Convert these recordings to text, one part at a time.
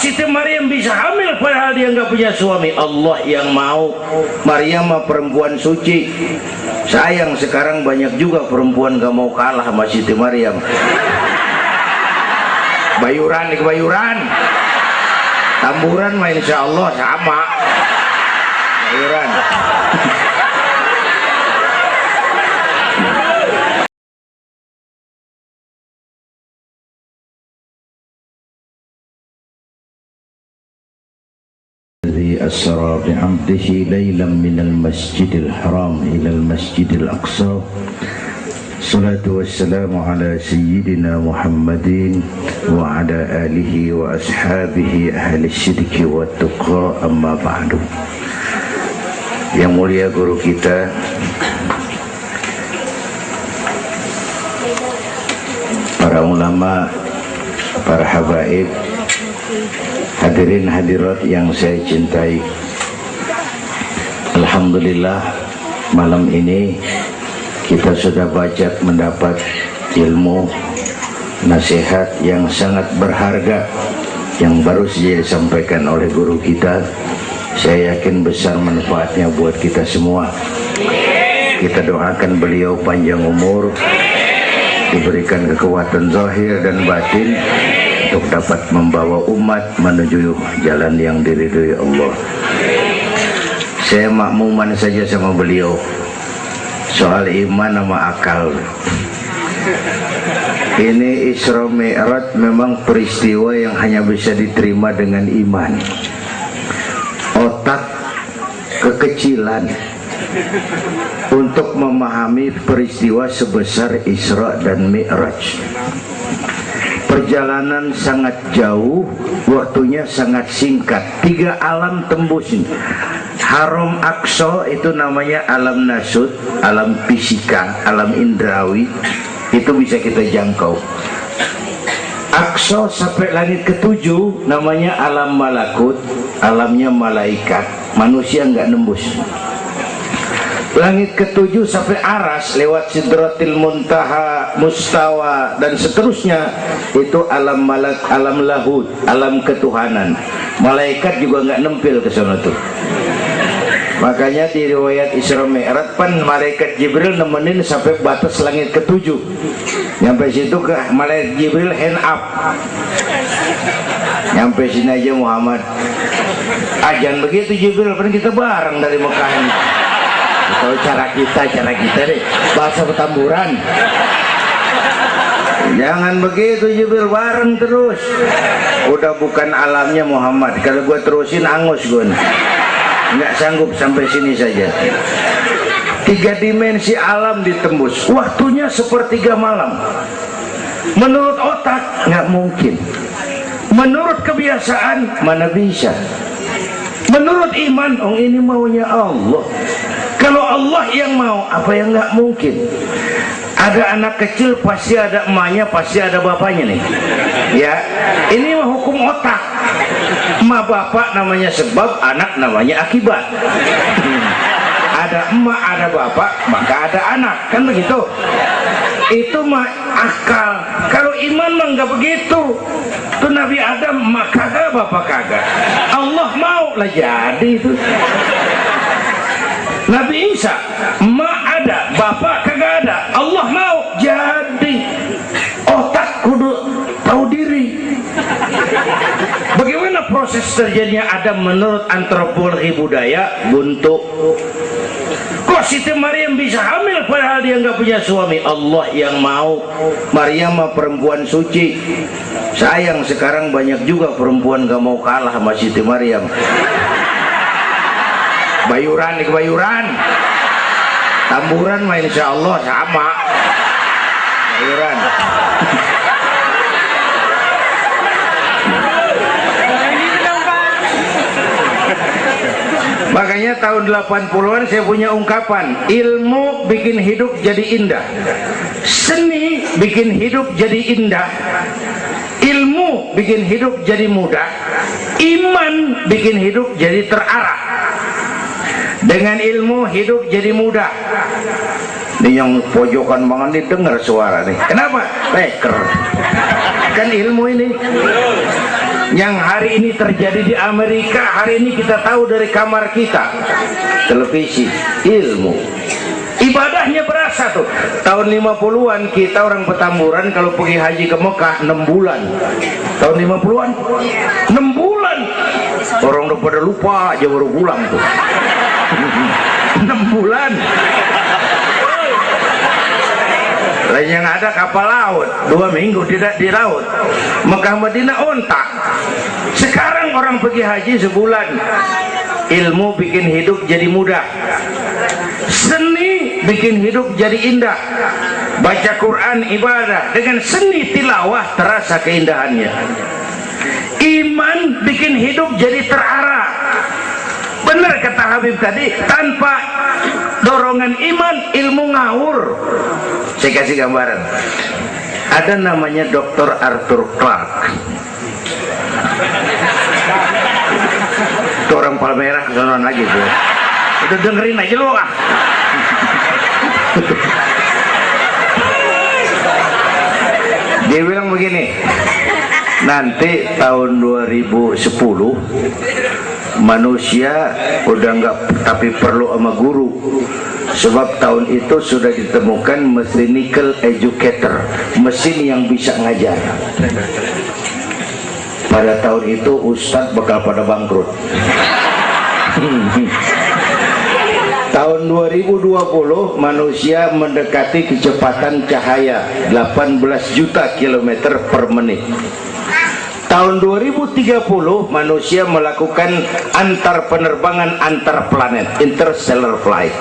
Siti Maryam bisa hamil padahal dia nggak punya suami? Allah yang mau. Maryam mah perempuan suci. Sayang sekarang banyak juga perempuan gak mau kalah sama Siti Maryam. Bayuran di kebayuran, tamburan mah insya Allah sama. Bayuran. أسرى بعبده ليلا من المسجد الحرام إلى المسجد الأقصى الصلاة والسلام على سيدنا محمد وعلى آله وأصحابه أهل الشرك والتقى أما بعد. Yang mulia guru kita para ulama, para habaib, hadirin hadirat yang saya cintai, alhamdulillah malam ini kita sudah banyak mendapat ilmu nasihat yang sangat berharga yang baru saja disampaikan oleh guru kita. Saya yakin besar manfaatnya buat kita semua. Kita doakan beliau panjang umur, diberikan kekuatan zahir dan batin untuk dapat membawa umat menuju jalan yang diridhoi Allah. Saya makmuman saja sama beliau soal iman sama akal. Ini Isra Mi'raj memang peristiwa yang hanya bisa diterima dengan iman. Otak kekecilan untuk memahami peristiwa sebesar Isra dan Mi'raj. Perjalanan sangat jauh, waktunya sangat singkat. 3 alam tembus. Haram Aqsa itu namanya alam nasut, alam fisika, alam indrawi. Itu bisa kita jangkau. Aqsa sampai langit ke-7 namanya alam malakut, alamnya malaikat. Manusia nggak nembus. Langit ke-7 sampai Aras lewat Sidratil Muntaha, Mustawa dan seterusnya itu alam malak, alam lahud, alam ketuhanan. Malaikat juga nggak nempel ke sana tuh. Makanya di riwayat Isra Mi'raj pan malaikat Jibril nemenin sampai batas langit ke-7. Nyampe situ ke malaikat Jibril hand up. Nyampe sini aja Muhammad. Ajan begitu Jibril, kan kita bareng dari Mekah ini. Tahu cara kita deh, bahasa petamburan. Jangan begitu Jibril, bareng terus. Udah bukan alamnya Muhammad. Kalau gue terusin angus gue, nggak sanggup sampai sini saja. 3 dimensi alam ditembus. Waktunya sepertiga malam. Menurut otak nggak mungkin. Menurut kebiasaan mana bisa. Menurut iman, oh ini maunya Allah. Kalau Allah yang mau, apa yang nggak mungkin? Ada anak kecil pasti ada emaknya, pasti ada bapaknya nih. Ya, ini mah hukum otak. Emak bapak namanya sebab, anak namanya akibat. Ada emak, ada bapak, maka ada anak, kan begitu? Itu mah akal. Kalau iman mah nggak begitu. Tuh Nabi Adam emak kagak, bapak kagak. Allah mau lah jadi itu. Nabi Isa emak ada, bapak kagak ada. Allah mau jadi. Otak kudu tahu diri. Bagaimana proses terjadinya Adam menurut antropologi budaya? Buntu. Kok Siti Maryam bisa hamil padahal dia nggak punya suami? Allah yang mau. Maryam mah perempuan suci. Sayang sekarang banyak juga perempuan gak mau kalah sama Siti Maryam. Bayuran di kebayuran, tamburan mah insya Allah sama. Bayuran. Makanya tahun 80-an saya punya ungkapan, ilmu bikin hidup jadi indah, seni bikin hidup jadi indah, ilmu bikin hidup jadi mudah, iman bikin hidup jadi terarah. Dengan ilmu hidup jadi mudah. Ini yang pojokan banget nih dengar suara nih. Kenapa? Peker. Kan ilmu ini. Yang hari ini terjadi di Amerika, hari ini kita tahu dari kamar kita, televisi, ilmu. Ibadahnya berasa tuh. Tahun 50-an kita orang Petamburan kalau pergi haji ke Mekah 6 bulan. Tahun 50-an 6 bulan. Orang udah pada lupa aja baru pulang tuh. 6 bulan. Lain yang ada kapal laut 2 minggu tidak di laut. Mekah Madinah ontak. Sekarang orang pergi haji sebulan. Ilmu bikin hidup jadi mudah, seni bikin hidup jadi indah. Baca Quran ibadah, dengan seni tilawah terasa keindahannya. Iman bikin hidup jadi terarah. Benar kata Habib tadi, tanpa dorongan iman ilmu ngawur. Saya kasih gambaran. Ada namanya Dr. Arthur Clarke. Itu orang Palmerah kesonoan lagi tuh. Udah dengerin aja lu ah. Dia bilang begini, nanti tahun 2010 manusia udah nggak tapi perlu sama guru, sebab tahun itu sudah ditemukan mechanical educator, mesin yang bisa ngajar. Pada tahun itu ustadz bakal pada bangkrut. Tahun 2020 manusia mendekati kecepatan cahaya 18 juta kilometer per menit. Tahun 2030 manusia melakukan antar penerbangan antar planet, interstellar flight.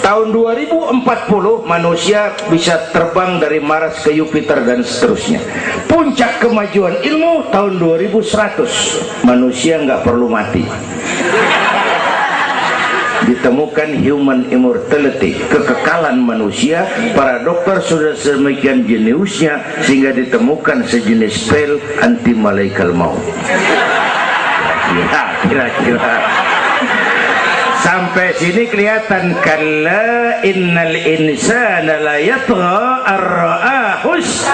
Tahun 2040 manusia bisa terbang dari Mars ke Jupiter dan seterusnya. Puncak kemajuan ilmu tahun 2100 manusia nggak perlu mati. Ditemukan human immortality, kekekalan manusia. Para dokter sudah sedemikian jeniusnya sehingga ditemukan sejenis pil anti malaikal maut. Ya, kira-kira sampai sini kelihatan. Kalla innal insana la yatgha ar-ra'ahus.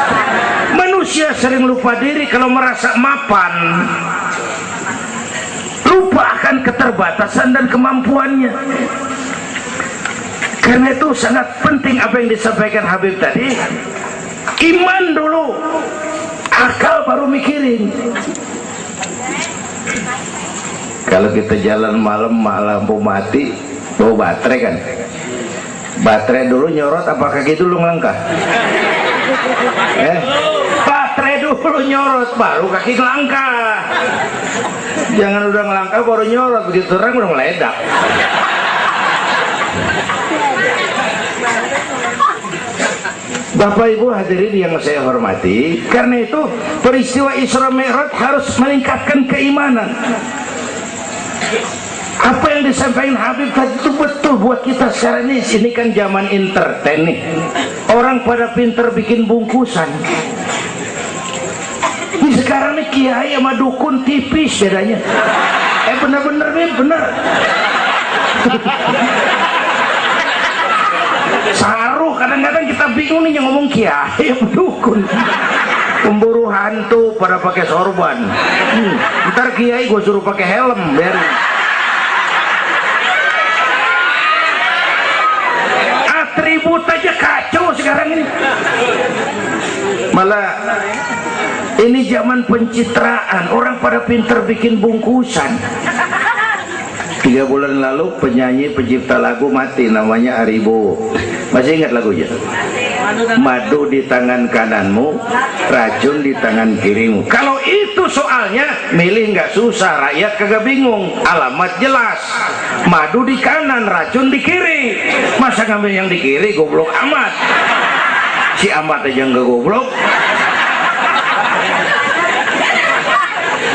Manusia sering lupa diri kalau merasa mapan, lupa akan keterbatasan dan kemampuannya. Karena itu sangat penting apa yang disampaikan Habib tadi. Iman dulu, akal baru mikirin. Kalau kita jalan malam lampu mati, bawa baterai kan, baterai dulu nyorot apa kaki dulu ngelangkah? Baterai dulu nyorot baru kaki ngelangkah. Jangan udah ngelangkah baru nyorot, begitu terang udah meledak. Bapak Ibu hadirin yang saya hormati, karena itu peristiwa Isra Mi'raj harus meningkatkan keimanan. Apa yang disampaikan Habib tadi itu betul buat kita sekarang ini. Ini kan zaman entertain nih. Orang pada pinter bikin bungkusan. Ini sekarang nih kiai sama dukun tipis bedanya. Bener-bener nih, bener. Saruh, kadang-kadang kita bingung nih yang ngomong kiai sama dukun. Pemburu hantu pada pakai sorban. Ntar kiai gue suruh pakai helm, biarin. Atribut aja kacau sekarang ini. Malah ini zaman pencitraan, orang pada pinter bikin bungkusan. 3 bulan lalu penyanyi pencipta lagu mati, namanya Aribo. Masih ingat lagunya? Madu di tangan kananmu, racun di tangan kirimu. Kalau itu soalnya milih nggak susah, rakyat kagak bingung, alamat jelas. Madu di kanan, racun di kiri. Masa ngambil yang di kiri, goblok amat. Si amat aja nggak goblok.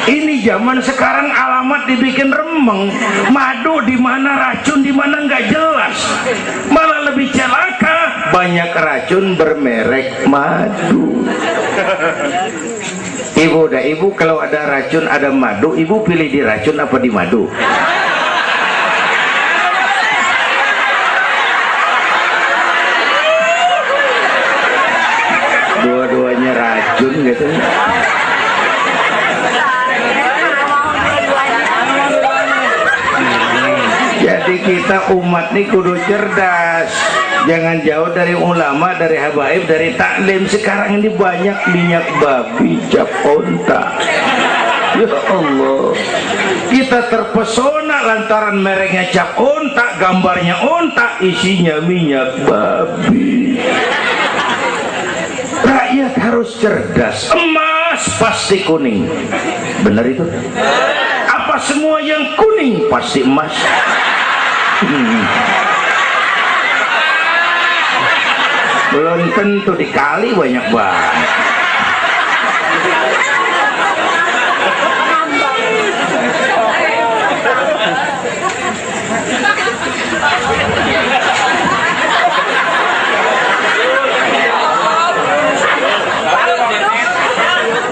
Ini zaman sekarang alamat dibikin remeng, madu di mana, racun di mana nggak jelas. Malah lebih celaka, banyak racun bermerek madu. Ibu kalau ada racun ada madu, ibu pilih di racun apa di madu? Dua-duanya racun gitu. Jadi kita umat nih kudu cerdas, jangan jauh dari ulama, dari habaib, dari taklim. Sekarang ini banyak minyak babi, cap onta. Ya Allah, kita terpesona lantaran mereknya cap onta, gambarnya onta, isinya minyak babi. Rakyat harus cerdas. Emas pasti kuning, benar itu? Apa semua yang kuning pasti emas? Belum tentu, dikali banyak banget.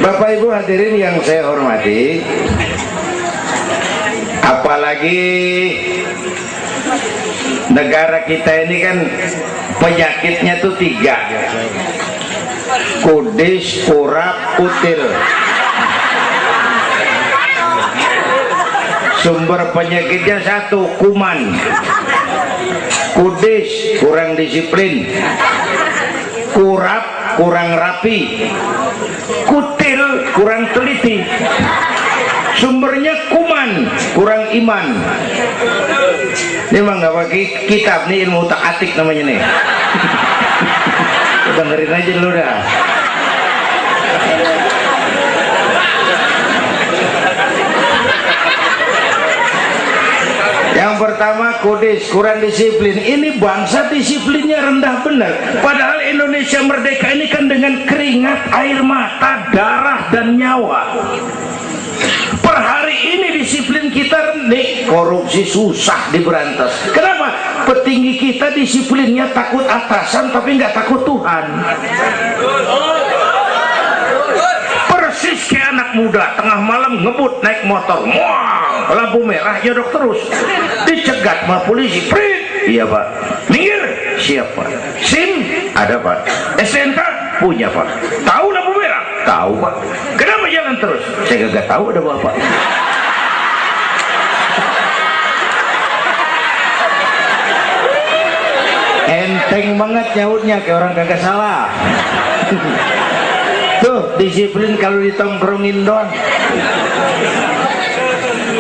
Bapak Ibu hadirin yang saya hormati, apalagi negara kita ini kan penyakitnya tuh 3: kudis, kurap, kutil. Sumber penyakitnya 1, kuman. Kudis, kurang disiplin. Kurap, kurang rapi. Kutil, kurang teliti. Sumbernya kuman, kurang iman. Ini mah nggak pakai kitab nih, ilmu utak atik namanya nih. Dengerin aja dulu dah. Yang pertama kudis, kurang disiplin. Ini bangsa disiplinnya rendah benar. Padahal Indonesia merdeka ini kan dengan keringat, air mata, darah dan nyawa. Per hari ini disiplin kita rendah, korupsi susah diberantas. Kenapa? Petinggi kita disiplinnya takut atasan tapi nggak takut Tuhan. Persis kayak anak muda tengah malam ngebut naik motor, wah, lampu merah jodok terus, dicegat sama polisi. Prit, iya pak. Minggir, siapa? SIM ada pak. STNK punya pak. Tahu lampu merah? Tahu pak. Kenapa jalan terus? Saya gak tahu, ada bapak. Enteng banget nyautnya kayak orang kagak salah. Tuh disiplin kalau ditongkrongin doang.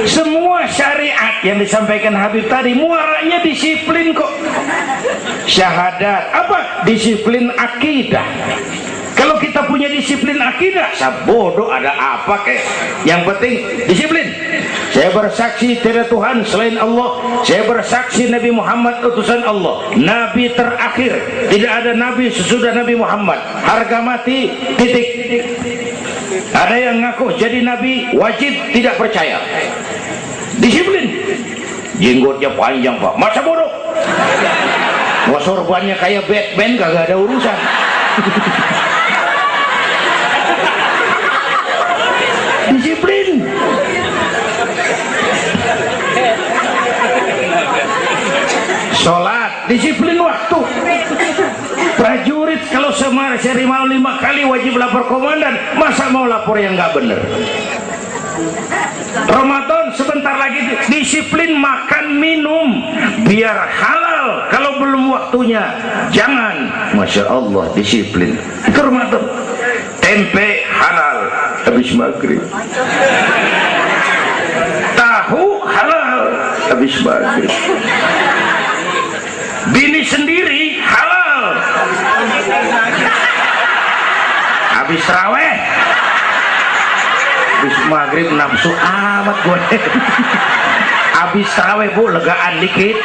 Semua syariat yang disampaikan Habib tadi muaranya disiplin kok. Syahadat apa? Disiplin akidah. Kalau kita punya disiplin akidah, sabodo ada apa kek? Yang penting disiplin. Saya bersaksi tiada Tuhan selain Allah. Saya bersaksi Nabi Muhammad utusan Allah, Nabi terakhir. Tidak ada Nabi sesudah Nabi Muhammad. Harga mati, titik. Ada yang ngaku jadi Nabi, wajib tidak percaya. Disiplin. Jenggotnya panjang pak, masa bodoh. Sorbannya kayak Batman, kagak ada urusan. Disiplin. Sholat, disiplin waktu. Prajurit kalau sehari malam 5 kali wajib lapor komandan, masa mau lapor yang nggak bener? Ramadan sebentar lagi, disiplin makan minum biar halal. Kalau belum waktunya jangan. Masya Allah, disiplin. Itu Ramadan. Tempe halal habis maghrib, tahu halal habis maghrib, bini sendiri halal habis taraweh, habis maghrib nafsu amat gue. Habis taraweh bu, legaan dikit.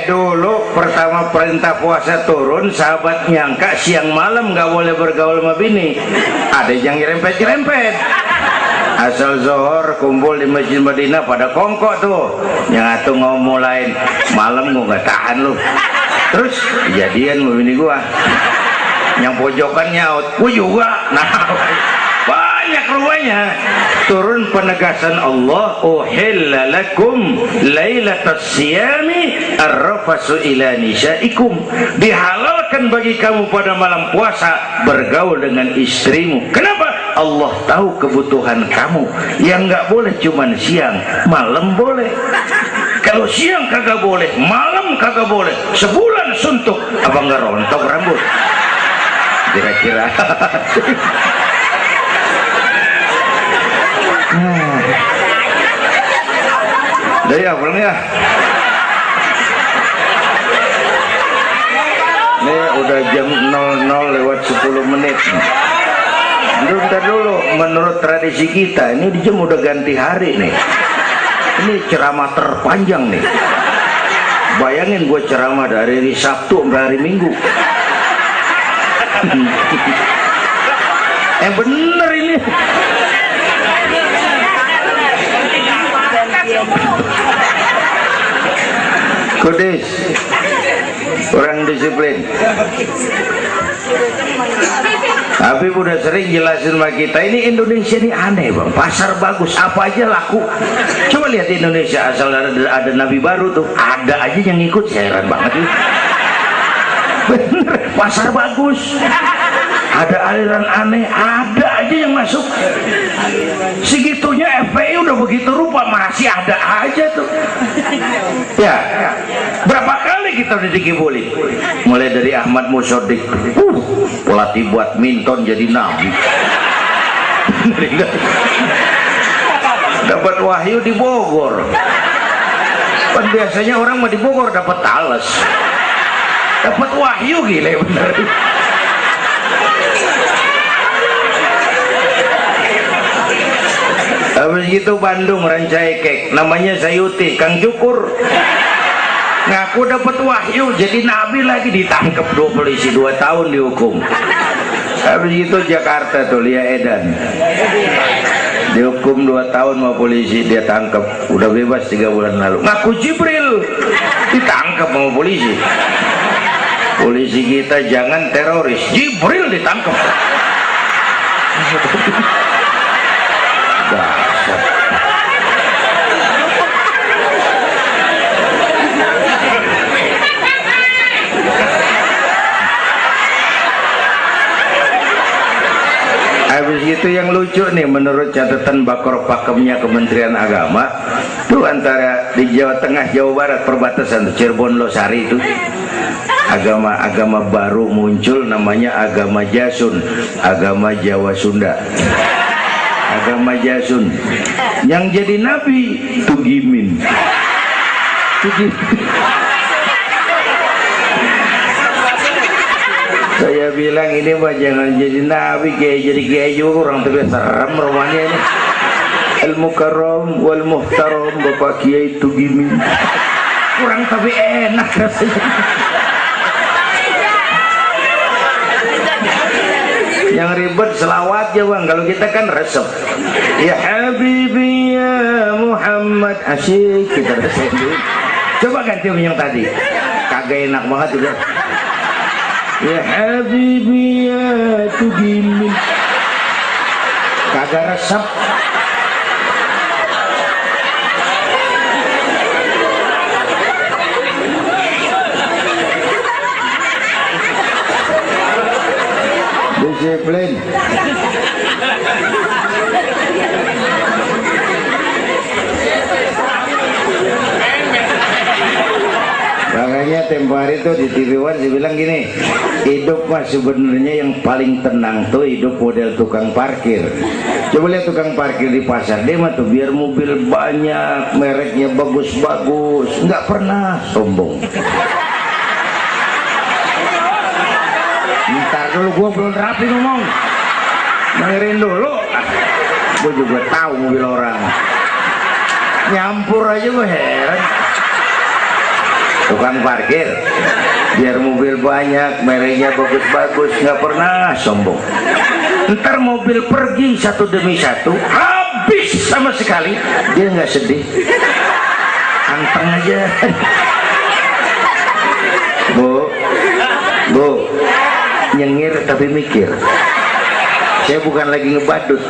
Dulu pertama perintah puasa turun, sahabat nyangka siang malam nggak boleh bergaul sama bini. Ada yang nyerempet-nyerempet. Asal zohor kumpul di Masjid Madinah pada kongkok tuh. Yang atuh ngomong lain, malam gua nggak tahan lu. Terus kejadian sama bini gua. Yang pojokan nyaut, gua juga. Nah, banyak rupanya. Turun penegasan Allah, uhilla lakum lailatas siyami arrafasu ila nisaikum, dihalalkan bagi kamu pada malam puasa bergaul dengan istrimu. Kenapa? Allah tahu kebutuhan kamu. Yang nggak boleh cuman siang, malam boleh. Kalau siang kagak boleh, malam kagak boleh, sebulan suntuk, apa nggak rontok rambut? Kira-kira. Udah ya, pulang ya. Ini udah jam 00:10. Bentar dulu, menurut tradisi kita ini di jam udah ganti hari nih. Ini ceramah terpanjang nih. Bayangin gue ceramah dari hari Sabtu sampai hari Minggu. Bener ini. Kudis, orang disiplin. Tapi udah sering jelasin sama kita, ini Indonesia ini aneh bang, pasar bagus, apa aja laku. Coba lihat Indonesia, asal ada nabi baru tuh, ada aja yang ngikut, heran banget nih. Bener, pasar bagus, ada aliran aneh, ada aja yang masuk. Segitunya FPI udah begitu rupa, masih ada aja tuh. Ya, berapa kali kita udah dikibuli, mulai dari Ahmad Musodik, pelatih buat minton jadi nabi. Dapat wahyu di Bogor. Kan biasanya orang mau di Bogor dapat talas, dapat wahyu, gila bener. Habis gitu Bandung Rancaikek, namanya Sayuti, Kang Cukur, ngaku dapat wahyu jadi nabi lagi, ditangkap 2 polisi, 2 tahun dihukum. Habis itu Jakarta tuh Lia Edan dihukum 2 tahun sama polisi, dia tangkap, udah bebas 3 bulan lalu. Ngaku Jibril, ditangkap sama polisi. Polisi kita jangan teroris, Jibril ditangkap. Habis itu yang lucu nih, menurut catatan Bakor Pakemnya Kementerian Agama tuh, antara di Jawa Tengah Jawa Barat perbatasan tuh, Cirebon Losari itu agama baru muncul, namanya agama Jasun, agama Jawa Sunda. Agama Jasun yang jadi nabi Tugimin. Saya bilang ini mah jangan jadi nabi, kayak jadi kiai juga, orang tapi serem rumahnya ini. Al Mukarram wal Muhtaram Bapak Kiai Tugimin, kurang tapi enak rasanya. Yang ribet selawat ya bang, kalau kita kan resep. Ya Habibi ya Muhammad, asyik kita resep. Coba ganti yang tadi, kagak enak banget juga. Ya Habibi ya Tugimin, kagak resep. Disiplin. Makanya tempo hari tuh di TV One dibilang gini, hidup mah sebenarnya yang paling tenang tuh hidup model tukang parkir. Coba lihat tukang parkir di pasar, dia mah tuh biar mobil banyak, mereknya bagus-bagus, nggak pernah sombong. Ntar dulu, gua belum rapi ngomong, dengerin dulu. Gua juga tahu mobil orang, nyampur aja gua heran. Tukang parkir biar mobil banyak, mereknya bagus-bagus, nggak pernah sombong. Ntar mobil pergi satu demi satu, habis sama sekali, dia nggak sedih, anteng aja. Bu, nyengir tapi mikir. Saya bukan lagi ngebadut.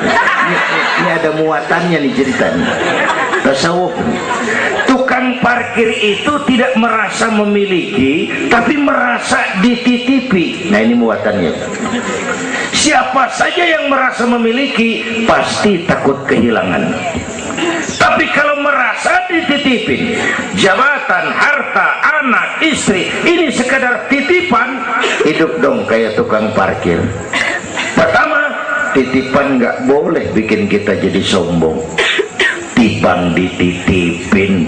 Ini ada muatannya nih ceritanya. Tasawuf. Tukang parkir itu tidak merasa memiliki, tapi merasa dititipi. Nah ini muatannya. Siapa saja yang merasa memiliki pasti takut kehilangan. Tapi kalau merasa dititipin, jabatan, harta, anak, istri, ini sekadar titipan, hidup dong kayak tukang parkir. Pertama, titipan nggak boleh bikin kita jadi sombong. Tibang dititipin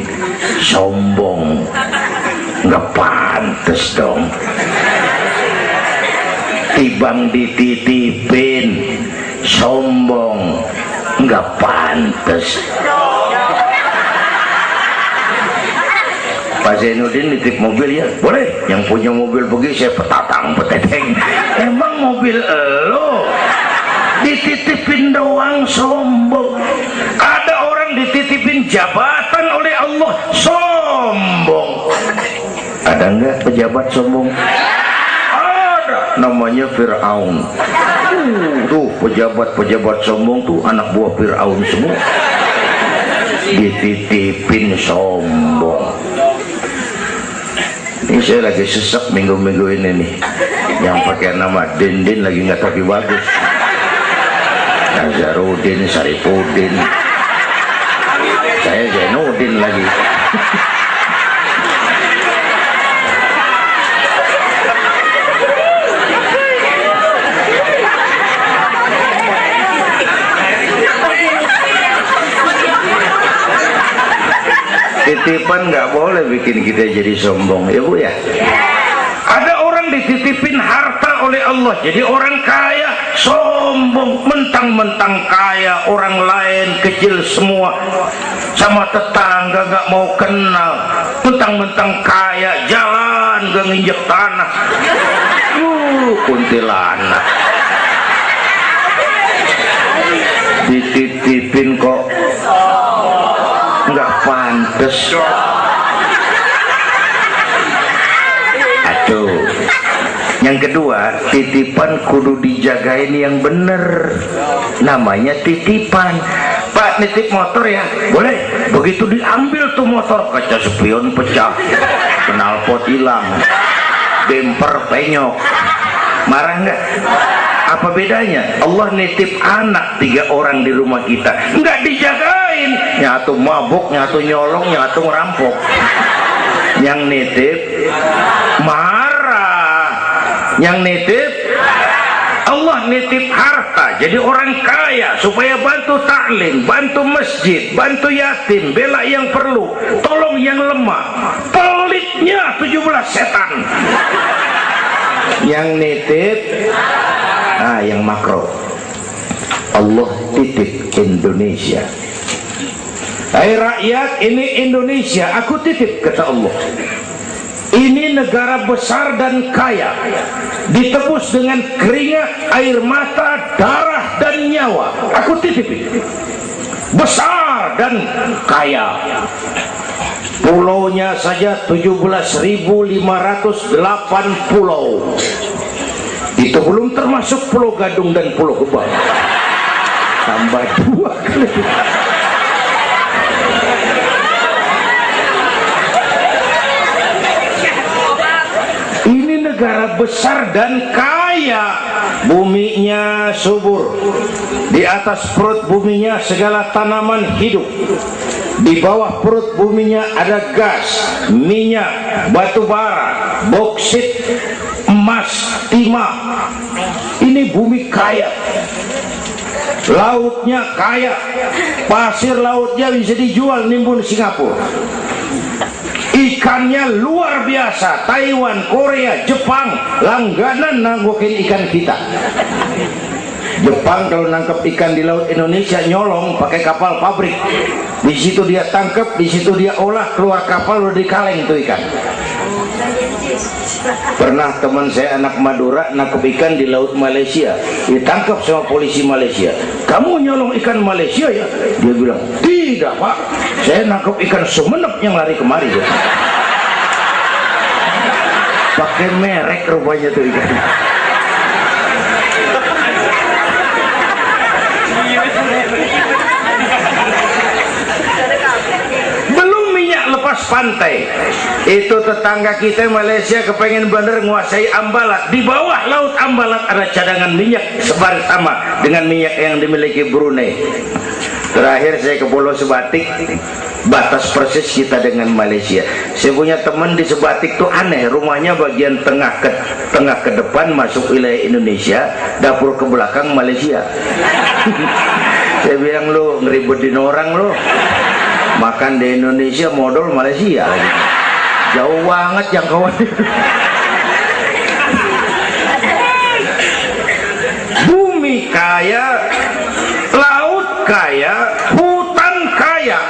sombong, nggak pantes dong. Tibang dititipin sombong, nggak pantes. Pak Zainuddin nitip mobil ya, boleh. Yang punya mobil pergi, saya petatang peteteng. Emang mobil lo dititipin doang sombong. Ada orang dititipin jabatan oleh Allah sombong. Ada enggak pejabat sombong? Ada, namanya Fir'aun. Tuh pejabat-pejabat sombong tuh anak buah Fir'aun semua. Dititipin sombong. Ini saya lagi sesek minggu-minggu ini nih. Yang pakai nama Dindin lagi nggak tapi bagus. Nazarudin, Saripudin, saya Zainuddin lagi. Titipan nggak boleh bikin kita jadi sombong, ya Bu ya. Ada orang dititipin harta oleh Allah, jadi orang kaya sombong, mentang-mentang kaya, orang lain kecil semua, sama tetangga nggak mau kenal, mentang-mentang kaya, jalan gak nginjek tanah. Kuntilanak dititipin kok nggak pantes. Aduh. Yang kedua, titipan kudu dijagain yang bener. Namanya titipan. Pak, nitip motor ya? Boleh. Begitu diambil tuh motor, kaca spion pecah, knalpot hilang, bemper penyok. Marah nggak? Apa bedanya? Allah nitip anak 3 orang di rumah kita, nggak dijagain, nyatu mabuk, nyatu nyolong, nyatu ngerampok. Yang nitip marah, yang nitip Allah nitip harta, jadi orang kaya supaya bantu taklim, bantu masjid, bantu yatim, bela yang perlu, tolong yang lemah. Pelitnya 17 setan. Yang nitip yang makro, Allah titip Indonesia. Hai rakyat, ini Indonesia aku titip, kata Allah. Ini negara besar dan kaya, ditebus dengan keringat, air mata, darah dan nyawa. Aku titip ini. Besar dan kaya. Pulaunya saja 17.508 pulau. Itu belum termasuk Pulau Gadung dan Pulau Gebang. Tambah 2 kali. Ini negara besar dan kaya. Buminya subur. Di atas perut buminya segala tanaman hidup. Di bawah perut buminya ada gas, minyak, batu bara, boksit, emas, timah. Ini bumi kaya. Lautnya kaya. Pasir lautnya bisa dijual nimbun Singapura. Ikannya luar biasa. Taiwan, Korea, Jepang langganan nanggukin ikan kita. Jepang kalau nangkep ikan di laut Indonesia nyolong pakai kapal pabrik. Di situ dia tangkap, di situ dia olah, keluar kapal udah dikaleng tuh ikan. Pernah teman saya anak Madura nangkep ikan di laut Malaysia, ditangkap sama polisi Malaysia. Kamu nyolong ikan Malaysia ya? Dia bilang, tidak Pak, saya nangkep ikan Sumenep yang lari kemari ya. Pakai merek rupanya tuh ikan. pantai. Itu tetangga kita Malaysia kepengen bener nguasai Ambalat. Di bawah laut Ambalat ada cadangan minyak sebaris sama dengan minyak yang dimiliki Brunei. Terakhir saya ke Pulau Sebatik, batas persis kita dengan Malaysia. Saya punya teman di Sebatik tuh aneh, rumahnya bagian tengah ke depan masuk wilayah Indonesia, dapur ke belakang Malaysia. Saya bilang, lu ngeribetin orang lu, makan di Indonesia modal Malaysia lagi. Jauh banget jangkauan. Bumi kaya, laut kaya, hutan kaya.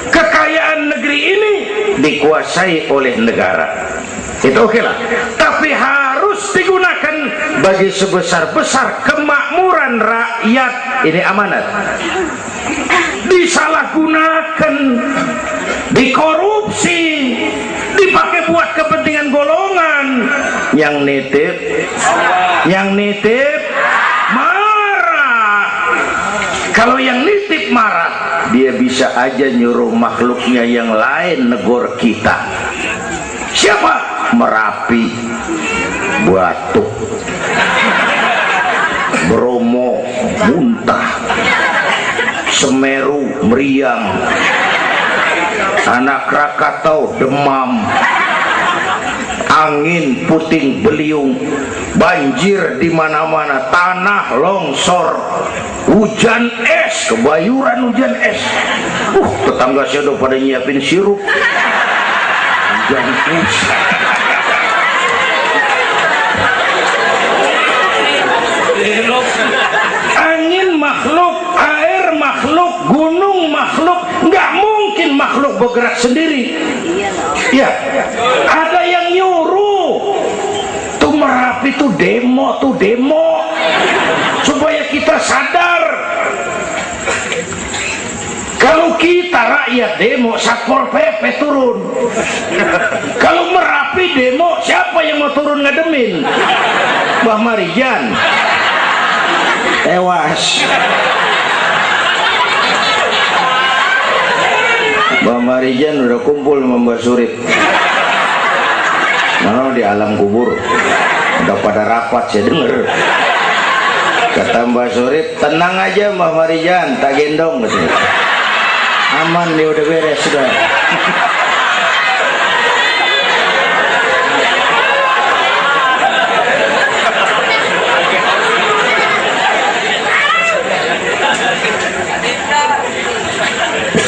Kekayaan negeri ini dikuasai oleh negara. Itu oke lah. Tapi harus digunakan bagi sebesar-besar kemakmuran rakyat. Ini amanat. Disalahgunakan, dikorupsi, dipakai buat kepentingan golongan. Yang nitip marah. Kalau yang nitip marah, dia bisa aja nyuruh makhluknya yang lain negor kita. Siapa? Merapi, Batuk, Bromo muntah, Semeru meriang, Anak Krakatau demam, angin puting beliung, banjir di mana-mana, tanah longsor, hujan es, kebayuran hujan es. Tetangga saya udah pada nyiapin sirup hujan es. Angin makhluk, air makhluk, gunung makhluk, nggak mungkin makhluk bergerak sendiri. Ya, ada yang nyuruh. Tuh Merapi tuh demo, supaya kita sadar. Kalau kita rakyat demo, Satpol PP turun. Kalau Merapi demo, siapa yang mau turun ngademin? Mbah Marijan tewas. Mbah Marijan udah kumpul sama Mbah Surip. Nah, di alam kubur udah pada rapat, saya denger. Kata Mbah Surip, tenang aja Mbah Marijan, tak gendong katanya. Aman, dia udah beres sudah.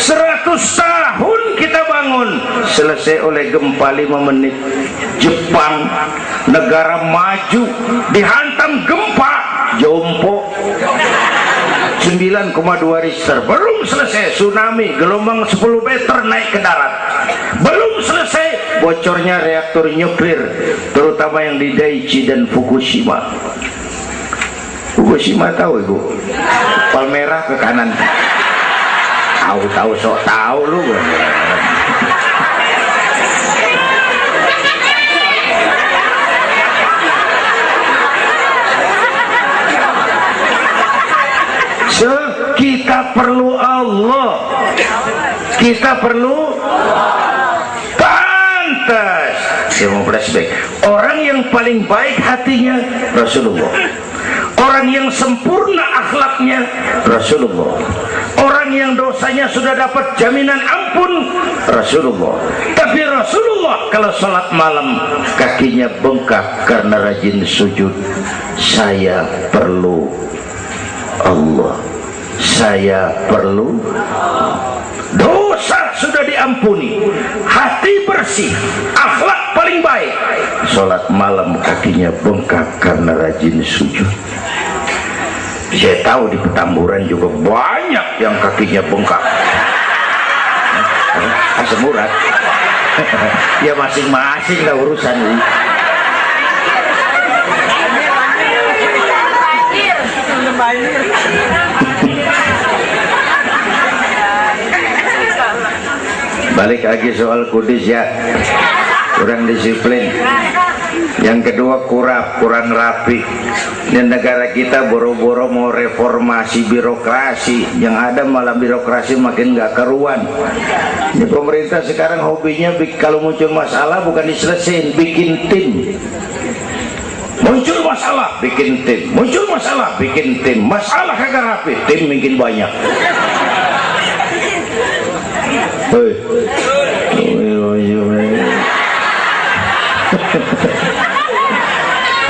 100 tahun kita bangun, selesai oleh gempa 5 menit. Jepang, negara maju, dihantam gempa, jompo 9,2 Richter. Belum selesai tsunami, gelombang 10 meter naik ke darat. Belum selesai bocornya reaktor nuklir, terutama yang di Daiichi dan Fukushima. Fukushima tahu ibu? Palmerah ke kanan. Tahu sok tahu lu. Kita perlu Allah. Kita perlu pantas. Saya mau flashback. Orang yang paling baik hatinya Rasulullah. Orang yang sempurna akhlaknya Rasulullah. Orang yang dosanya sudah dapat jaminan ampun Rasulullah. Tapi Rasulullah kalau sholat malam kakinya bengkak karena rajin sujud. Saya perlu Allah. Saya perlu. Dosa sudah diampuni, hati bersih, akhlak paling baik. Sholat malam kakinya bengkak karena rajin sujud. Saya tahu di Petamburan juga banyak yang kakinya bengkak. Asam urat. Ya masing-masing lah urusan ini. Balik lagi soal kudus ya, kurang disiplin. Yang kedua kurang rapi. Dan negara kita boro-boro mau reformasi birokrasi, yang ada malah birokrasi makin gak karuan. Ini pemerintah sekarang hobinya kalau muncul masalah bukan diselesain, bikin tim. Muncul masalah bikin tim, muncul masalah bikin tim, masalah kagak rapi, tim makin banyak.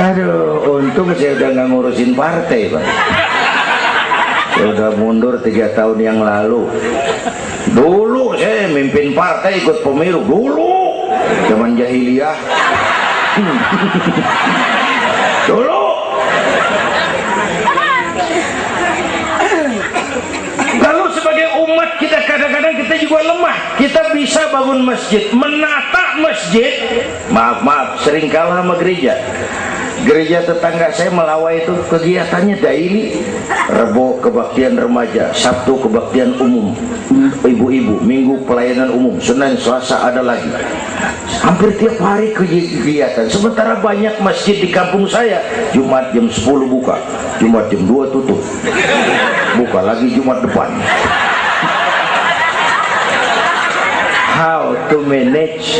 Aduh, untung saya udah nggak ngurusin partai, Pak. Saya udah mundur 3 tahun yang lalu. Dulu saya mimpin partai, ikut pemilu dulu, zaman jahiliyah. Dulu. Lalu sebagai umat kita kadang-kadang kita juga lemah. Kita bisa bangun masjid, menata masjid. Maaf, sering kalah sama gereja. Gereja tetangga saya Melawai itu kegiatannya daily. Rebo kebaktian remaja, Sabtu kebaktian umum, ibu-ibu, Minggu pelayanan umum, Senin Selasa ada lagi. Hampir tiap hari kegiatan. Sementara banyak masjid di kampung saya, Jumat jam 10 buka, Jumat jam 2 tutup, buka lagi Jumat depan. How to manage?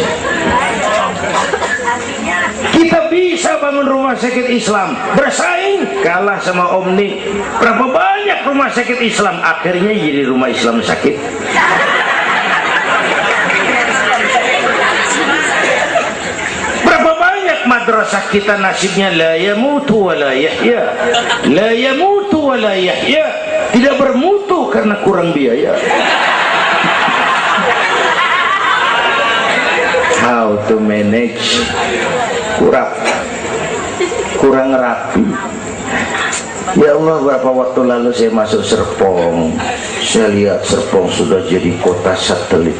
Kita bisa bangun rumah sakit Islam, bersaing, kalah sama Omni. Berapa banyak rumah sakit Islam akhirnya jadi rumah Islam sakit. Berapa banyak madrasah kita nasibnya la yamutu wa la yahya, la yamutu wa la yahya, tidak bermutu karena kurang biaya. How to manage? Kurang rapi. Ya Allah, berapa waktu lalu saya masuk Serpong, saya lihat Serpong sudah jadi kota satelit.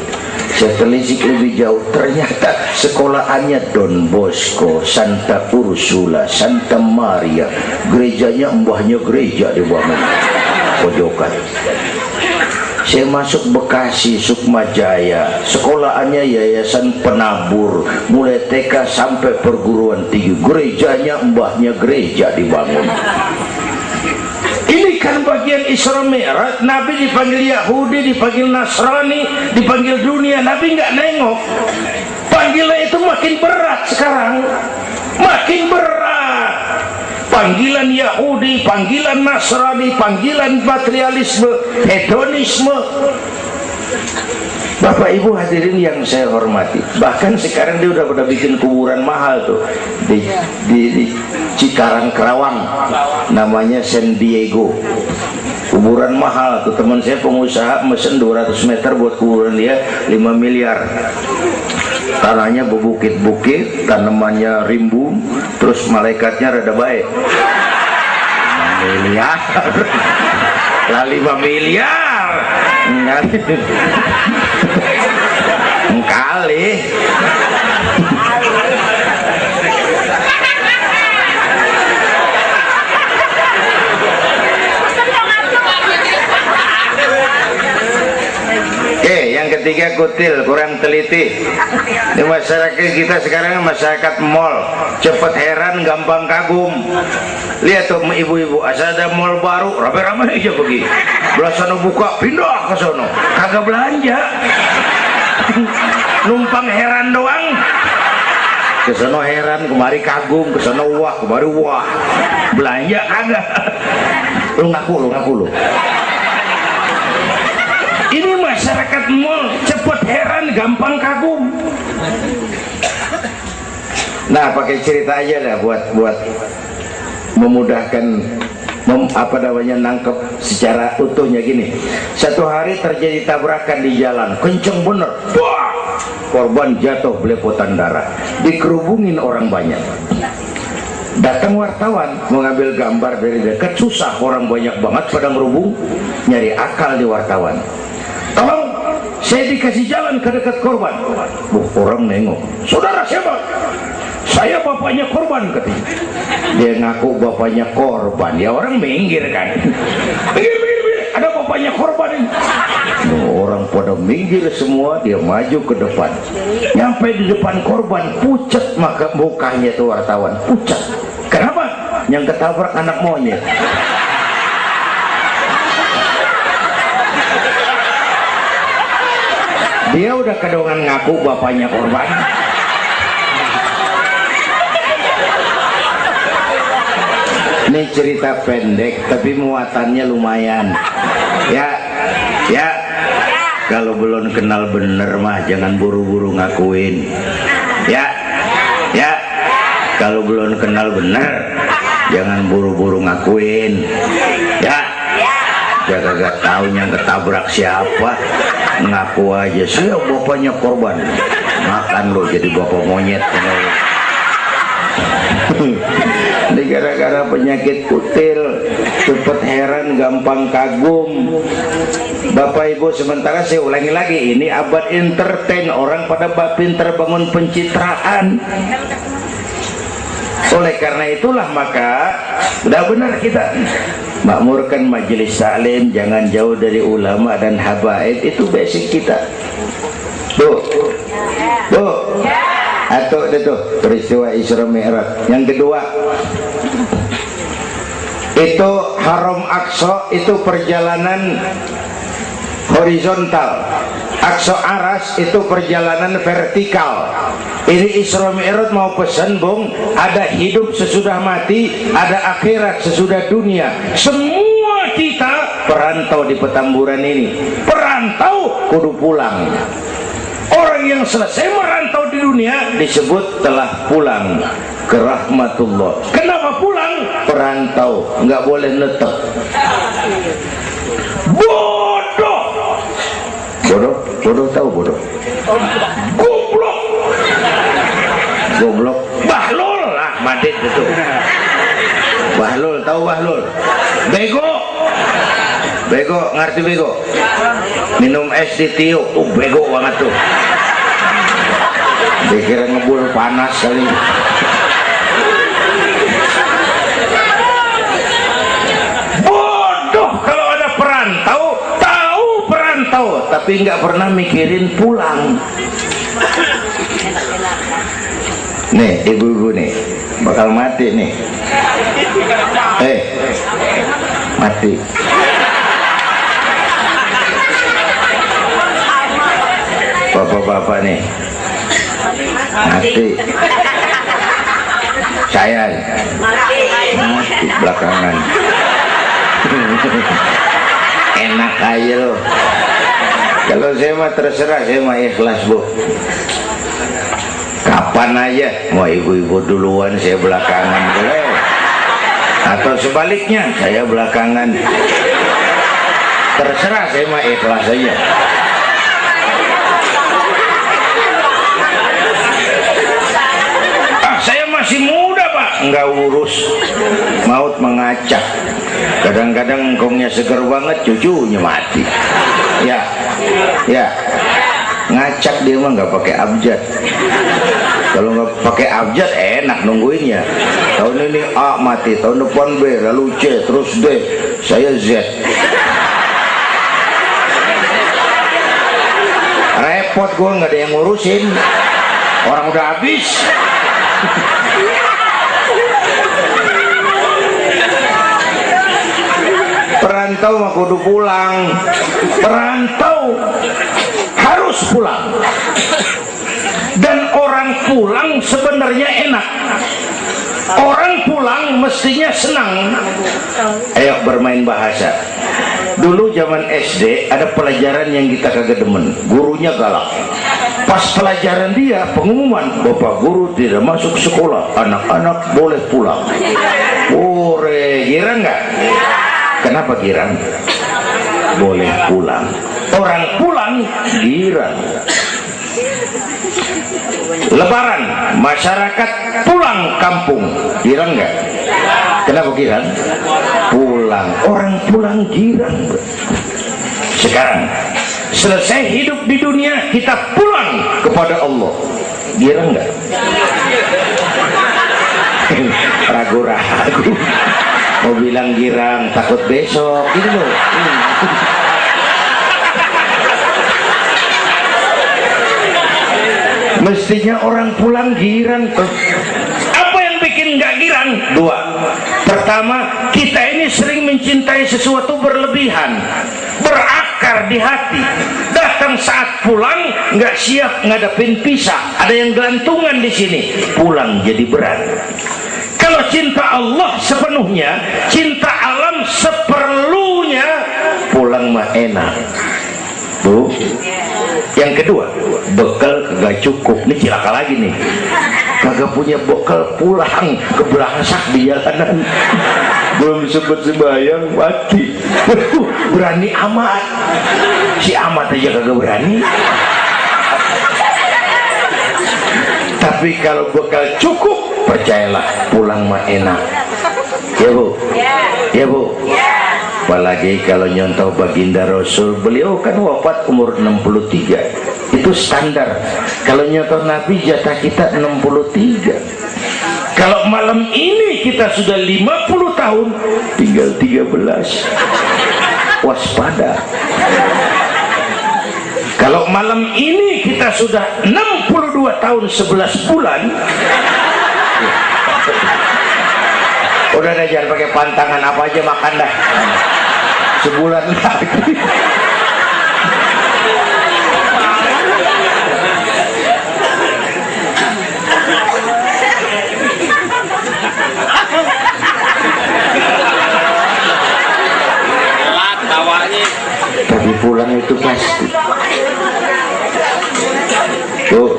Saya telisik lebih jauh, ternyata sekolahannya Don Bosco, Santa Ursula, Santa Maria, gerejanya mbahnya gereja dibangun pojokan. Saya masuk Bekasi, Sukma Jaya, sekolahannya Yayasan Penabur, mulai TK sampai perguruan tinggi, gerejanya mbahnya gereja dibangun. Ini kan bagian Isra Mi'raj. Nabi dipanggil Yahudi, dipanggil Nasrani, dipanggil dunia, Nabi nggak nengok. Panggilan itu makin berat sekarang, makin berat. Panggilan Yahudi, panggilan Nasrani, panggilan materialisme, hedonisme. Bapak Ibu hadirin yang saya hormati, bahkan sekarang dia udah bikin kuburan mahal tuh di Cikarang Kerawang, namanya San Diego. Kuburan mahal tuh, teman saya pengusaha mesen 200 meter buat kuburan dia 5 miliar. Tanahnya berbukit-bukit, tanamannya rimbun, terus malaikatnya rada baik. 5 miliar lah, 5 miliar kali. Ketiga, kutil, kurang teliti. Di masyarakat kita sekarang masyarakat mall, cepet heran, gampang kagum. Lihat tuh ibu-ibu, asal ada mall baru, rame-rame aja pergi. Belah sana buka, pindah ke sana, kagak belanja. Numpang heran doang. Ke sana heran, kemari kagum, ke sana wah, kemari wah. Belanja kagak. Lu ngaku lu. Ini masyarakat mall, cepet heran, gampang kagum. Nah, pakai cerita aja dah buat memudahkan nangkep secara utuhnya gini. Satu hari terjadi tabrakan di jalan, kenceng bener. Wah! Korban jatuh belepotan darah, dikerubungin orang banyak. Datang wartawan mengambil gambar dari dekat, susah, orang banyak banget pada ngerubung, nyari akal di wartawan. Tolong, saya dikasih jalan ke dekat korban. Orang nengok, saudara siapa? Saya bapaknya korban, katanya. Dia ngaku bapaknya korban, ya orang minggir kan. Minggir, ada bapaknya korban ini. Orang pada minggir semua, dia maju ke depan. Nyampe di depan korban, pucat maka mukanya tuh wartawan, pucat. Kenapa? Yang ketabrak anak monyet. Dia udah kedongan ngaku bapaknya korban. Ini cerita pendek tapi muatannya lumayan. Ya, kalau belum kenal bener mah jangan buru-buru ngakuin. Ya, kalau belum kenal bener jangan buru-buru ngakuin. Ya, gak tahu yang ketabrak siapa, ngaku aja saya bapaknya korban. Makan lo jadi bapak monyet. Ini gara-gara penyakit kutil, cepet heran, gampang kagum. Bapak Ibu, sementara saya ulangi lagi, ini abad entertain, orang pada pinter bangun pencitraan. Oleh karena itulah maka udah benar kita makmurkan majelis taklim, jangan jauh dari ulama dan habaib, itu basic kita. Tuh. Atau itu peristiwa Isra Mi'raj. Yang kedua, itu Haram Aqsa, itu perjalanan horizontal. Aqsa Aras itu perjalanan vertikal. Ini Isra Mi'raj mau pesan, Bung, ada hidup sesudah mati, ada akhirat sesudah dunia. Semua kita perantau di Petamburan ini. Perantau kudu pulang. Orang yang selesai merantau di dunia disebut telah pulang ke rahmatullah. Kenapa pulang? Perantau, nggak boleh netep. Bodoh tahu bodoh? Goblok. Bahlul lah, Madit itu. Bahlul, tahu Bahlul? Bego, ngerti bego? Minum es ditiup, bego banget tuh. Dikira ngebul panas kali. Bodoh kalau ada perantau, tahu perantau, tapi nggak pernah mikirin pulang. Nih, ibu-ibu nih, bakal mati nih. Mati. Bapak-bapak nih mati. Saya mati belakangan. Enak aja loh. Kalau saya mah terserah, saya mah ikhlas, Bu. Kapan aja, mau ibu-ibu duluan, saya belakangan, boleh. Atau sebaliknya, saya belakangan. Terserah, saya mah ikhlas aja. Saya masih muda, Pak. Nggak urus, maut mengacak. Kadang-kadang engkongnya seger banget, cucunya mati. Ya, ngacak dia mah nggak pakai abjad. Kalau nggak pakai abjad enak nungguinnya. Tahun ini A mati, tahun depan B, lalu C, terus D, saya Z. Repot gue, nggak ada yang ngurusin. Orang udah habis. Perantau mah kudu pulang. Perantau harus pulang. Dan orang pulang sebenarnya enak. Orang pulang mestinya senang. Ayo bermain bahasa. Dulu zaman SD ada pelajaran yang kita kagak demen, gurunya galak. Pas pelajaran dia pengumuman, Bapak guru tidak masuk sekolah, anak-anak boleh pulang. Girang nggak? Kenapa girang? Boleh pulang. Orang pulang girang. Lebaran, masyarakat pulang kampung, girang nggak? Kenapa girang? Pulang, orang pulang girang. Sekarang selesai hidup di dunia, kita pulang kepada Allah, girang nggak? Ragu-ragu, mau bilang girang, takut besok gitu loh. Mestinya orang pulang girang tuh. Apa yang bikin nggak girang? Dua. Pertama, kita ini sering mencintai sesuatu berlebihan, berakar di hati. Datang saat pulang nggak siap ngadepin pisah, ada yang gelantungan di sini, pulang jadi berat. Kalau cinta Allah sepenuhnya, cinta alam seperlunya, pulang mah enak. Bu. Yang kedua, bekal kagak cukup. Ini cilaka lagi nih. Kagak punya bekal, pulang kebelasak di jalanan. Belum sempet sembahyang mati. Berani amat. Si amat aja kagak berani. Tapi kalau bekal cukup, percayalah pulang mah enak. Ya Bu? Ya Bu? Apalagi kalau nyontoh baginda Rasul, beliau kan wafat umur 63. Itu standar. Kalau nyontoh Nabi, jatah kita 63. Kalau malam ini kita sudah 50 tahun, tinggal 13. Waspada. Kalau malam ini kita sudah 62 tahun 11 bulan, udah deh, jangan pakai pantangan, apa aja makan dah. Sebulan lagi. Tapi pulang itu pasti. Tuh.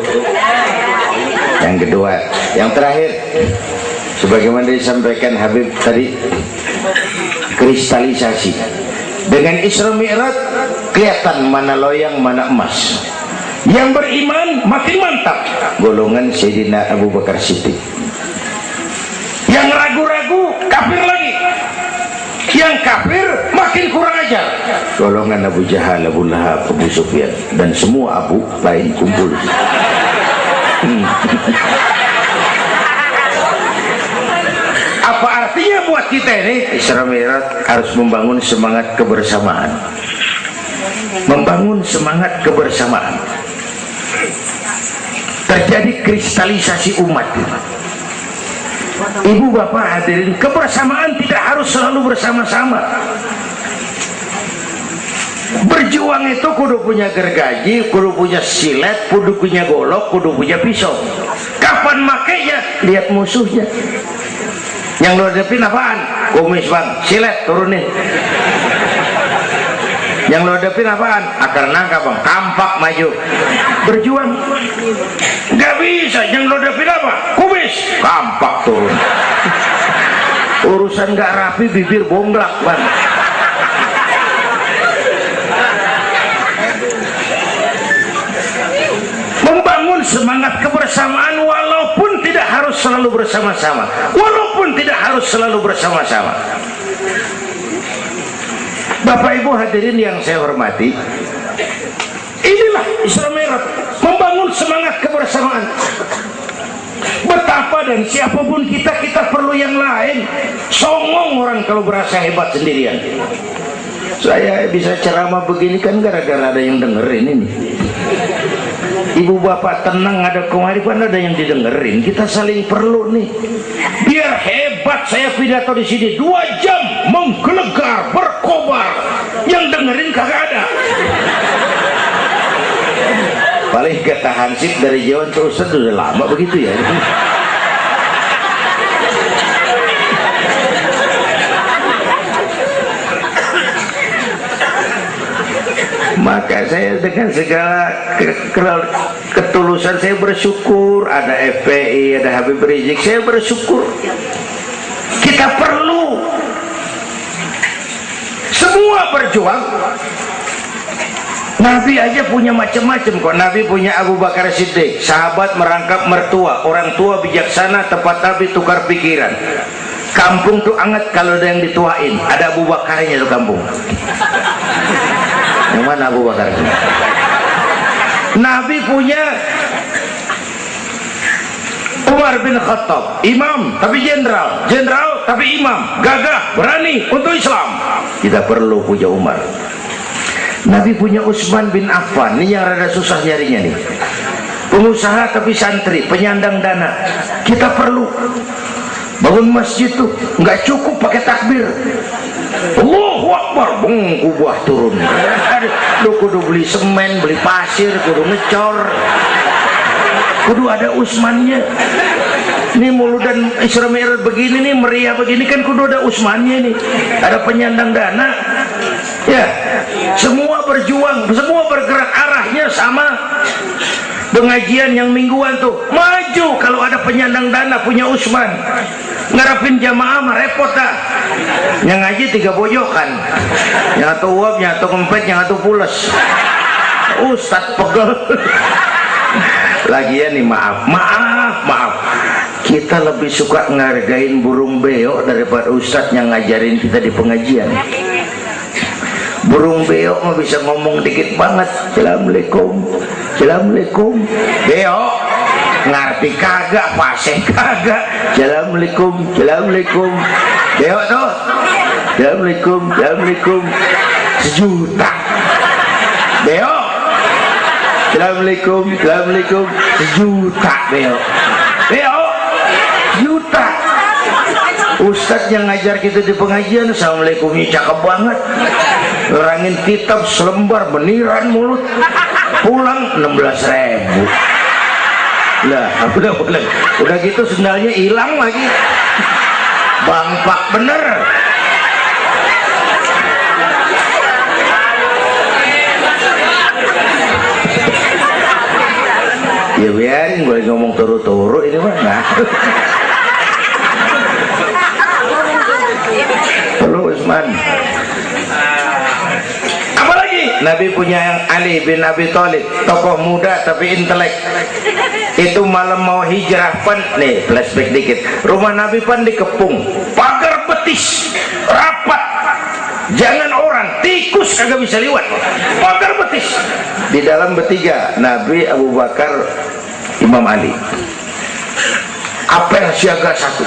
Yang kedua, yang terakhir, sebagaimana disampaikan Habib tadi, kristalisasi. Dengan Isra Mi'raj kelihatan mana loyang mana emas. Yang beriman makin mantap, golongan Sayyidina Abu Bakar Siddiq. Yang ragu-ragu kafir lagi. Yang kafir makin kurang ajar, golongan Abu Jahal, Abu Lahab, Abu Sufyan, dan semua Abu lain kumpul. Apa artinya buat kita ini? Isra Mi'raj harus membangun semangat kebersamaan. Membangun semangat kebersamaan. Terjadi kristalisasi umat. Ibu bapak hadirin, kebersamaan tidak harus selalu bersama-sama. Berjuang itu kudu punya gergaji, kudu punya silet, kudu punya golok, kudu punya pisau. Kapan makainya? Lihat musuhnya. Yang lo hadapin apaan? Kumis bang, silet turunin. Yang lo hadapin apaan? Akar nangka bang, kampak maju. Berjuang nggak bisa. Yang lo hadapin apa? Kumis, kampak turun. Urusan nggak rapi, bibir bonglak bang. Membangun semangat kebersamaan walaupun tidak harus selalu bersama-sama, walaupun tidak harus selalu bersama-sama. Bapak Ibu hadirin yang saya hormati, inilah Isra Mi'raj, membangun semangat kebersamaan. Betapa dan siapapun kita perlu yang lain. Songong orang kalau berasa hebat sendirian. Saya bisa ceramah begini kan gara-gara ada yang dengerin ini. Ibu bapak tenang, ada kearifan, ada yang didengerin. Kita saling perlu nih. Biar hebat saya pidato di sini 2 jam menggelegar, berkobar. Yang dengerin kagak ada. Paling kata Hansip dari Jawa terus udah lama begitu ya. Maka saya dengan segala ketulusan saya bersyukur ada FPI, ada Habib Rizik, saya bersyukur. Kita perlu semua berjuang. Nabi aja punya macam-macam kok. Nabi punya Abu Bakar Siddiq, sahabat merangkap mertua, orang tua bijaksana, tepat tapi tukar pikiran. Kampung tuh anget kalau ada yang dituain, ada Abu Bakarnya tuh kampung. Yang mana Abu Bakar? Nabi punya Umar bin Khattab, imam tapi jenderal, jenderal tapi imam, gagah, berani untuk Islam. Kita perlu punya Umar. Nabi punya Utsman bin Affan, ini yang rada susah nyarinya nih. pengusaha tapi santri, penyandang dana. Kita perlu bangun masjid tuh nggak cukup pakai takbir, Allahu Akbar, kubah turun. Lu kudu beli semen, beli pasir, kudu ngecor, kudu ada usmannya. Ini Mauludan Isra Mi'raj begini nih, meriah begini kan kudu ada usmannya nih, ada penyandang dana. Ya, semua berjuang, semua bergerak arahnya sama. Pengajian yang mingguan tuh maju kalau ada penyandang dana punya usman. Ngarepin jamaah mah repot dah. Yang ngaji 3 pojokan, yang atuh uap, yang atuh kempet, yang atuh pules. Ustad pegel. Lagian nih maaf, kita lebih suka ngargain burung beo daripada ustad yang ngajarin kita di pengajian. Burung beo mah bisa ngomong dikit banget, assalamualaikum, assalamualaikum. Beo ngerti kagak, paseh kagak, assalamualaikum, assalamualaikum. Beo tuh assalamualaikum, assalamualaikum. 1 juta. Beo assalamualaikum, assalamualaikum. 1 juta beo. Beo juta. Ustadz yang ngajar kita di pengajian, assalamualaikumnya cakep banget, nerangin kitab selembar beniran mulut, pulang 16.000. Lah udah gitu sendalnya hilang lagi, bangpak bener. Ya biarin, gue ngomong turu-turu ini mah nah. Perlu Usman. Apalagi Nabi punya yang Ali bin Abi Thalib, tokoh muda tapi intelek. Itu malam mau hijrah pan, nih flashback dikit. Rumah Nabi pan dikepung, pagar betis, rapat. Jangan orang, tikus kagak bisa lewat. Pagar betis. Di dalam bertiga, Nabi, Abu Bakar, Imam Ali. Apel siaga 1.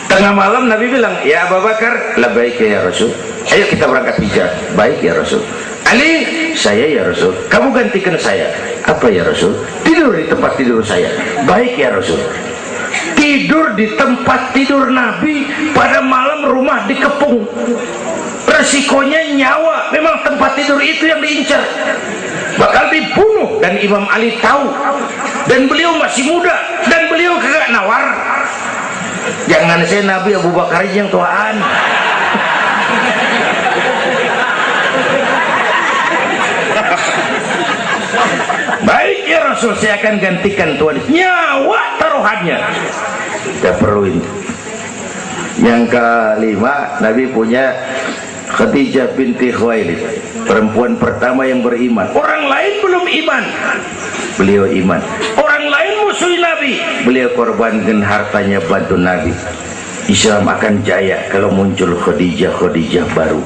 Tengah malam Nabi bilang, ya Abu Bakar, labbaik ya Rasul, ayo kita berangkat hijrah. Baik ya Rasul. Ali, saya ya Rasul, kamu gantikan saya. Apa ya Rasul? Tidur di tempat tidur saya. Baik ya Rasul. Tidur di tempat tidur Nabi pada malam rumah dikepung. Resikonya nyawa, memang tempat tidur itu yang diincar, bakal dibunuh, dan Imam Ali tahu, dan beliau masih muda, dan beliau kagak nawar. Jangan saya Nabi, Abu Bakar yang tuaan. Baik ya Rasul, saya akan gantikan tuan, nyawa taruhannya. Kita perluin. Yang kelima, Nabi punya Khadijah binti Khuwailid, perempuan pertama yang beriman. Orang lain belum iman, beliau iman. Orang lain musuh Nabi, beliau korbankan hartanya bantu Nabi. Islam akan jaya kalau muncul Khadijah baru.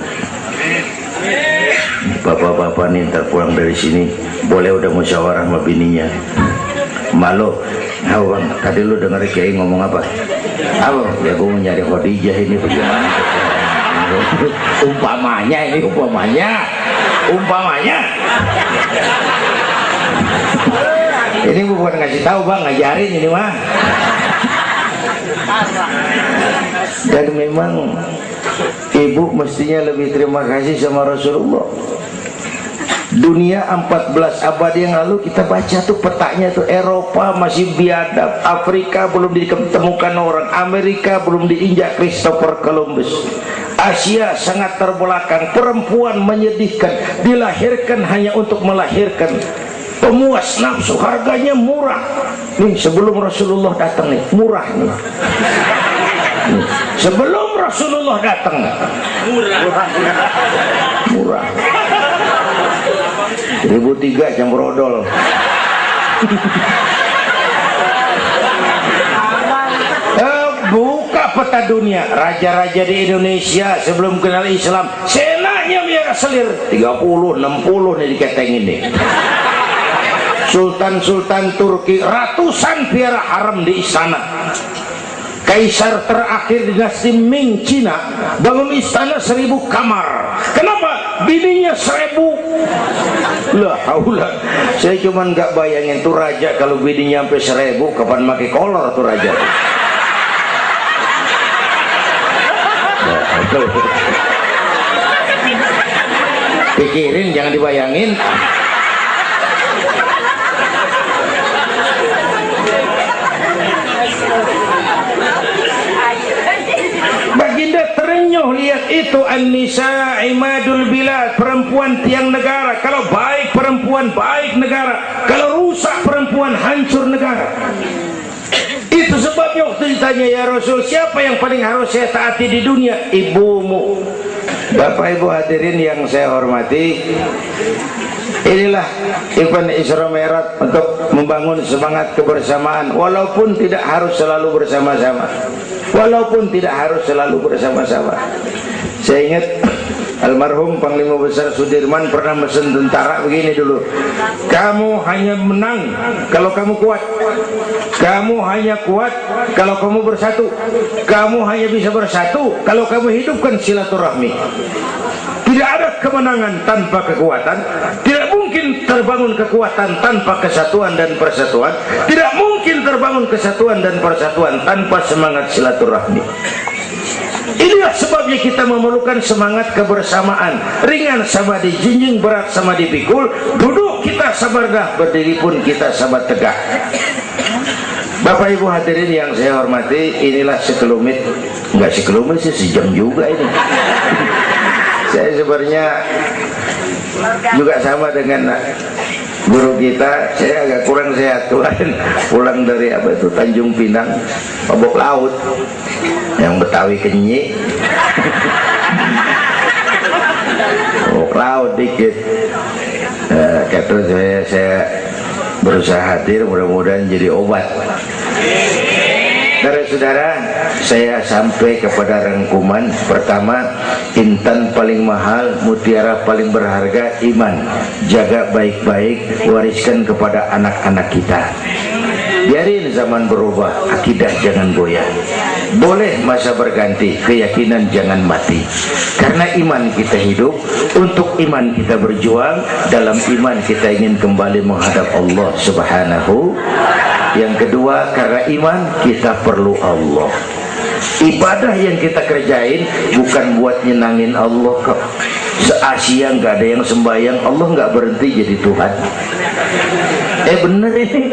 Bapak-bapak nih ntar pulang dari sini boleh udah musyawarah sama bininya. Malu, nah bang, tadi lu denger Kiai ngomong apa? Apa? Ya gue mau nyari Khadijah ini bagaimana? Umpamanya ini, umpamanya. Ini bukan ngasih tahu bang, ngajarin ini mah. Dan memang ibu mestinya lebih terima kasih sama Rasulullah. Dunia 14 abad yang lalu kita baca tuh petanya tuh, Eropa masih biadab, Afrika belum ditemukan orang, Amerika belum diinjak Christopher Columbus, Asia sangat terbelakang, perempuan menyedihkan, dilahirkan hanya untuk melahirkan, pemuas nafsu, harganya murah. Nih sebelum Rasulullah datang nih, murah nih. Sebelum Rasulullah datang, murah. 1003 jam brodol. Buka peta dunia, raja-raja di Indonesia sebelum kenal Islam, senanya biar selir 30, 60 nih diketengin nih. Sultan-sultan Turki ratusan piara haram di istana. Kaisar terakhir dinasti Ming Cina bangun istana 1000 kamar. Kenapa? Bininya 1000. Lah haula. Saya cuman nggak bayangin tuh raja kalau bininya sampai 1000, kapan pakai kolor tuh raja. Pikirin, jangan dibayangin. Baginda terenyuh lihat itu, an-nisa imadul bilad, perempuan tiang negara. Kalau baik perempuan, baik negara. Kalau rusak perempuan, hancur negara. Itu sebabnya waktu ditanya, ya Rasul, siapa yang paling harus saya taati di dunia? Ibumu. Bapak Ibu hadirin yang saya hormati, inilah event Isra Mi'raj untuk membangun semangat kebersamaan, walaupun tidak harus selalu bersama-sama. Walaupun tidak harus selalu bersama-sama. Saya ingat almarhum Panglima Besar Sudirman pernah mesen tentara begini dulu, kamu hanya menang kalau kamu kuat, kamu hanya kuat kalau kamu bersatu, kamu hanya bisa bersatu kalau kamu hidupkan silaturahmi. Tidak ada kemenangan tanpa kekuatan, tidak mungkin terbangun kekuatan tanpa kesatuan dan persatuan, tidak mungkin terbangun kesatuan dan persatuan tanpa semangat silaturahmi. Inilah sebabnya kita memerlukan semangat kebersamaan. Ringan sama dijinjing, berat sama dipikul. Duduk kita sabarlah, berdiri pun kita sabar tegak. Bapak Ibu hadirin yang saya hormati, inilah sekelumit, enggak sekelumit sih, sejam juga ini. Saya sebenarnya juga sama dengan guru kita, saya agak kurang sehat kemarin, pulang dari apa itu Tanjung Pinang, mabok laut, yang Betawi kenyik, mabok laut dikit. Kata saya berusaha hadir, mudah-mudahan jadi obat. Saudara-saudara, saya sampai kepada rangkuman pertama, intan paling mahal, mutiara paling berharga, iman. Jaga baik-baik, wariskan kepada anak-anak kita. Biarin zaman berubah, akidah jangan goyah. Boleh masa berganti, keyakinan jangan mati. Karena iman kita hidup, untuk iman kita berjuang, dalam iman kita ingin kembali menghadap Allah Subhanahu. Yang kedua, karena iman kita perlu Allah. Ibadah yang kita kerjain bukan buat nyenangin Allah kok. Se-Asia nggak ada yang sembahyang, Allah nggak berhenti jadi Tuhan. Bener ini.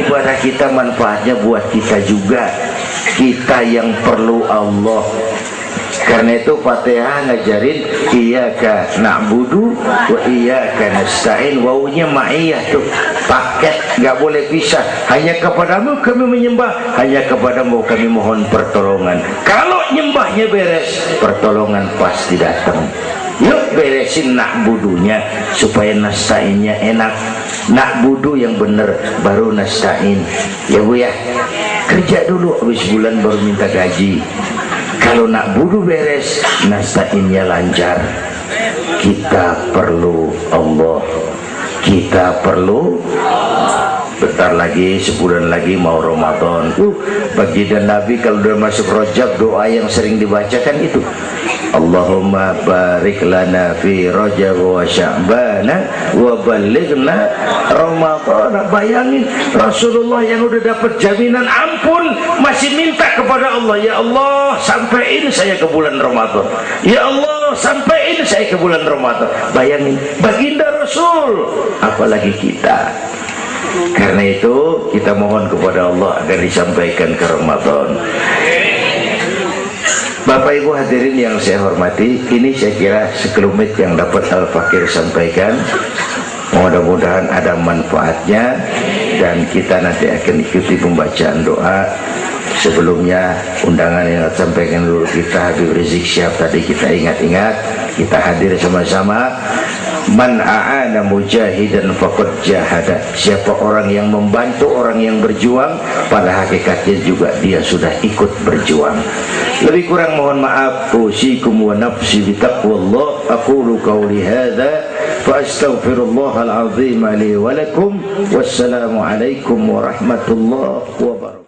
Ibadah kita manfaatnya buat kita juga. Kita yang perlu Allah. Karena itu Fatihah ngajarin iyyaka na'budu wa iyyaka nasta'in. Wawunya ma'iyah tuh, paket, nggak boleh pisah. Hanya kepadamu kami menyembah, hanya kepadamu kami mohon pertolongan. Kalau nyembahnya beres, pertolongan pasti datang. Yuk beresin na'budunya supaya nasta'innya enak. Na'budu yang bener, baru nasta'in. Ya Bu ya, kerja dulu, habis bulan baru minta gaji. Kalau nak budu beres, nasta'innya lancar. Kita perlu Allah. Kita perlu. Bentar lagi, sebulan lagi mau Ramadan. Baginda Nabi kalau udah masuk Rajab, doa yang sering dibacakan itu, Allahumma barik lana fi Rajab wa Sya'ban wa balighna Ramadan. Bayangin Rasulullah yang udah dapat jaminan ampun masih minta kepada Allah, ya Allah sampaiin saya ke bulan Ramadan, ya Allah sampaiin saya ke bulan Ramadan. Bayangin baginda Rasul, apalagi kita. Karena itu kita mohon kepada Allah agar disampaikan ke Ramadan. Bapak Ibu hadirin yang saya hormati, ini saya kira sekelumit yang dapat Al-Fakir sampaikan. Mudah-mudahan ada manfaatnya, dan kita nanti akan ikuti pembacaan doa. Sebelumnya undangan yang sampaikan dulu kita, Habib Rizik Syihab tadi kita ingat-ingat, kita hadir sama-sama. Man a'ana mujahidan faqad jahada. Siapa orang yang membantu orang yang berjuang, pada hakikatnya juga dia sudah ikut berjuang. Lebih kurang mohon maaf. Usikum wa nafsi bitaqwallah. Aqulu qawli hadza fa astaghfirullahal azim li wa lakum. Wassalamu alaikum warahmatullahi wabarakatuh.